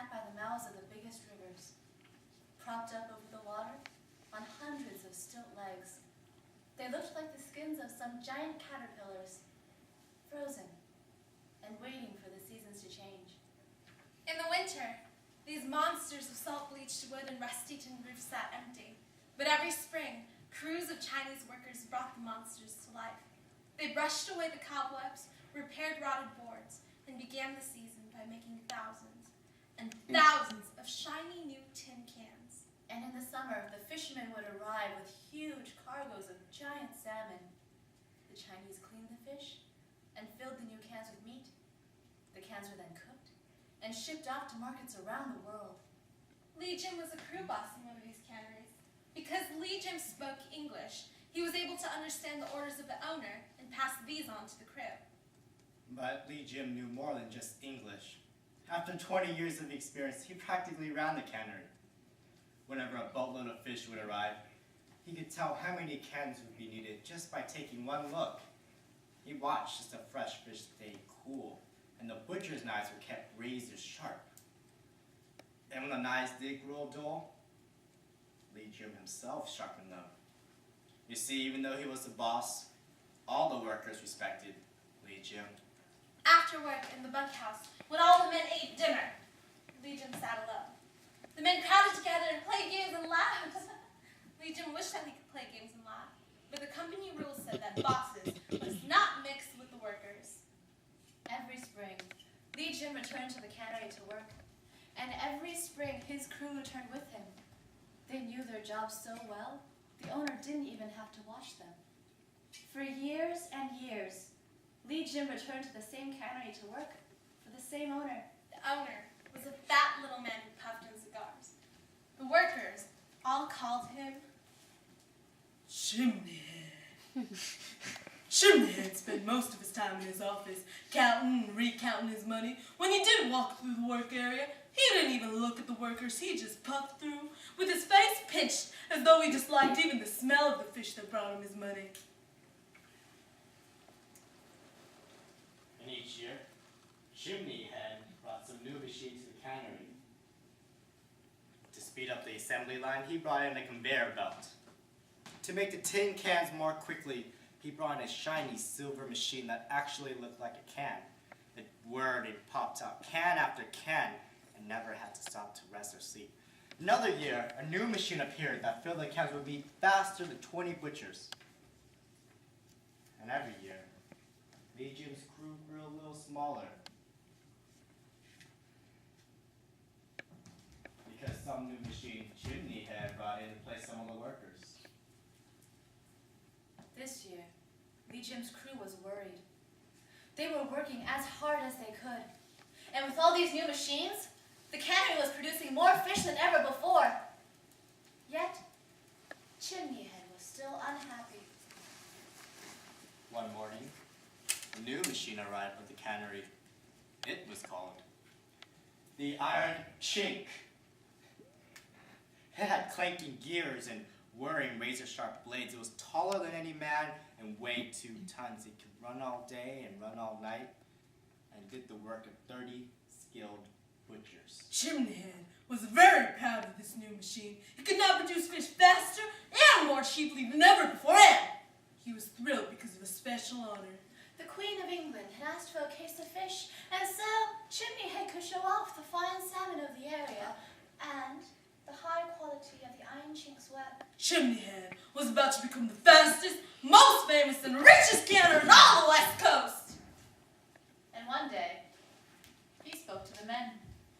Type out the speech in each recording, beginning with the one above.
sat by the mouths of the biggest rivers, propped up over the water on hundreds of stilt legs. They looked like the skins of some giant caterpillars, frozen and waiting for the seasons to change. In the winter, these monsters of salt-bleached wood and rusty-tin roofs sat empty. But every spring, crews of Chinese workers brought the monsters to life. They brushed away the cobwebs, repaired rotted boards, and began the season by making thousands and thousands of shiny new tin cans. And in the summer, the fishermen would arrive with huge cargoes of giant salmon. The Chinese cleaned the fish and filled the new cans with meat. The cans were then cooked and shipped off to markets around the world. Li Jim was a crew boss in one of these canneries. Because Li Jim spoke English, he was able to understand the orders of the owner and pass these on to the crew. But Li Jim knew more than just English. After 20 years of experience, he practically ran the cannery. Whenever a boatload of fish would arrive, he could tell how many cans would be needed just by taking one look. He watched as the fresh fish stayed cool, and the butcher's knives were kept razor sharp. And when the knives did grow dull, Li Jim himself sharpened them. You see, even though he was the boss, all the workers respected Li Jim. After work in the bunkhouse, when all the men ate dinner, Li Jim sat alone. The men crowded together and played games and laughed. Li Jim wished that he could play games and laugh, but the company rules said that bosses must not mix with the workers. Every spring, Li Jim returned to the cannery to work, and every spring his crew returned with him. They knew their jobs so well, the owner didn't even have to watch them. For years and years, Li Jim returned to the same cannery to work for the same owner. The owner was a fat little man who puffed on cigars. The workers all called him Chimney Head. Chimney Head spent most of his time in his office, counting and recounting his money. When he did walk through the work area, he didn't even look at the workers. He just puffed through, with his face pinched, as though he disliked even the smell of the fish that brought him his money. And each year, Chimney Head brought some new machines to the cannery. To speed up the assembly line, he brought in a conveyor belt. To make the tin cans more quickly, he brought in a shiny silver machine that actually looked like a can. It whirred and popped out can after can and never had to stop to rest or sleep. Another year, a new machine appeared that filled the cans with meat faster than 20 butchers. And every year, Li Jim's crew grew a little smaller. Because some new machine Chimney Head brought in to place some of the workers. This year, Li Jim's crew was worried. They were working as hard as they could. And with all these new machines, the cannery was producing more fish than ever before. Yet, Chimney Head was still unhappy. One morning, a new machine arrived at the cannery. It was called the Iron Chink. It had clanking gears and whirring razor-sharp blades. It was taller than any man and weighed 2 tons. It could run all day and run all night and did the work of 30 skilled butchers. Chimney Head was very proud of this new machine. It could now produce fish faster and more cheaply than ever before, and he was thrilled because of a special honor. The Queen of England had asked for a case of fish, and so Chimney Head could show off the fine salmon of the area and the high quality of the Iron Chink's web. Chimney Head was about to become the fastest, most famous, and richest canner in all the West Coast. And one day, he spoke to the men.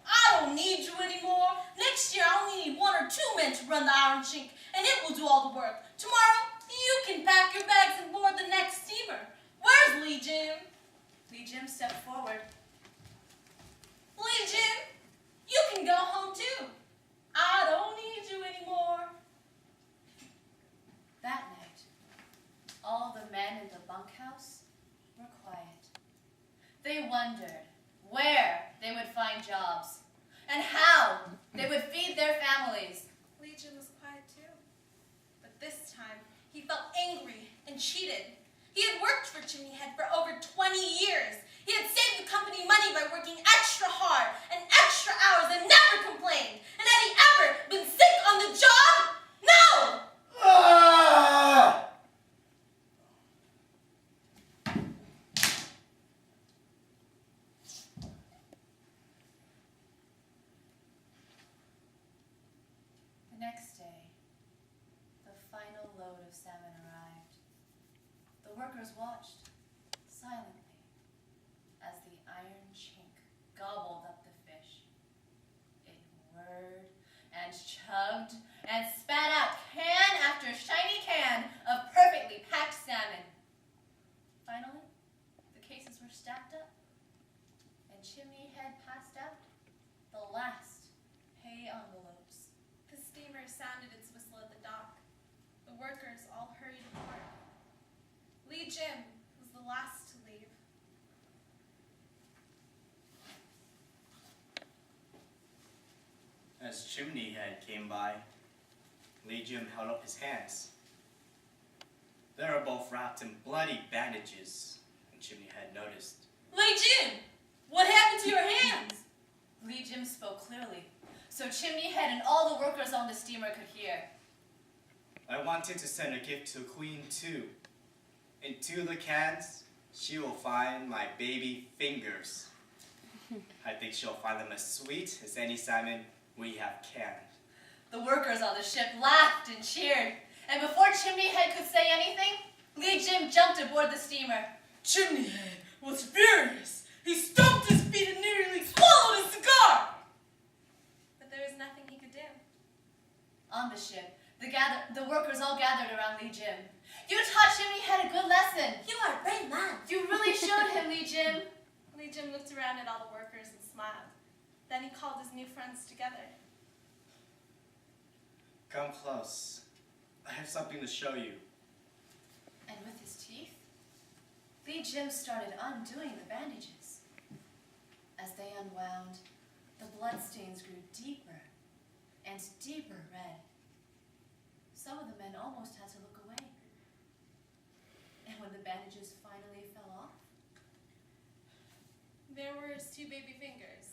I don't need you anymore. Next year, I only need 1 or 2 men to run the Iron Chink, and it will do all the work. Tomorrow, you can pack your bags and board the next steamer. Where's Li Jim? Li Jim stepped forward. Li Jim, you can go home too. I don't need you anymore. That night, all the men in the bunkhouse were quiet. They wondered where they would find jobs and how they would feed their families. Li Jim was quiet too. But this time, he felt angry and cheated. He had worked for Chimney Head for over 20 years. He had saved the company money by working extra hard and extra hours, and now The workers watched, silently, as the Iron Chink gobbled up the fish. It whirred and chugged and spat out can after shiny can of perfectly packed salmon. Finally, the cases were stacked up, and Chimney Head passed out the last pay envelopes. The steamer sounded its whistle at the dock. The workers all hurried aboard. Lee Jim was the last to leave. As Chimney Head came by, Lee Jim held up his hands. They were both wrapped in bloody bandages, and Chimney Head noticed. Lee Jim, what happened to your hands? Lee Jim spoke clearly, so Chimney Head and all the workers on the steamer could hear. I wanted to send a gift to Queen too. In 2 of the cans, she will find my baby fingers. I think she'll find them as sweet as any salmon we have canned. The workers on the ship laughed and cheered, and before Chimney Head could say anything, Lee Jim jumped aboard the steamer. Chimney Head was furious. He stomped his feet and nearly swallowed his cigar. But there was nothing he could do. On the ship, the workers all gathered around Lee Jim. You taught Chimney Head a good lesson. You are a brave man. You really showed him, Lee Jim. Lee Jim looked around at all the workers and smiled. Then he called his new friends together. Come close. I have something to show you. And with his teeth, Lee Jim started undoing the bandages. As they unwound, the bloodstains grew deeper and deeper red. Some of the men almost had to look away. And when the bandages finally fell off, There were his 2 baby fingers,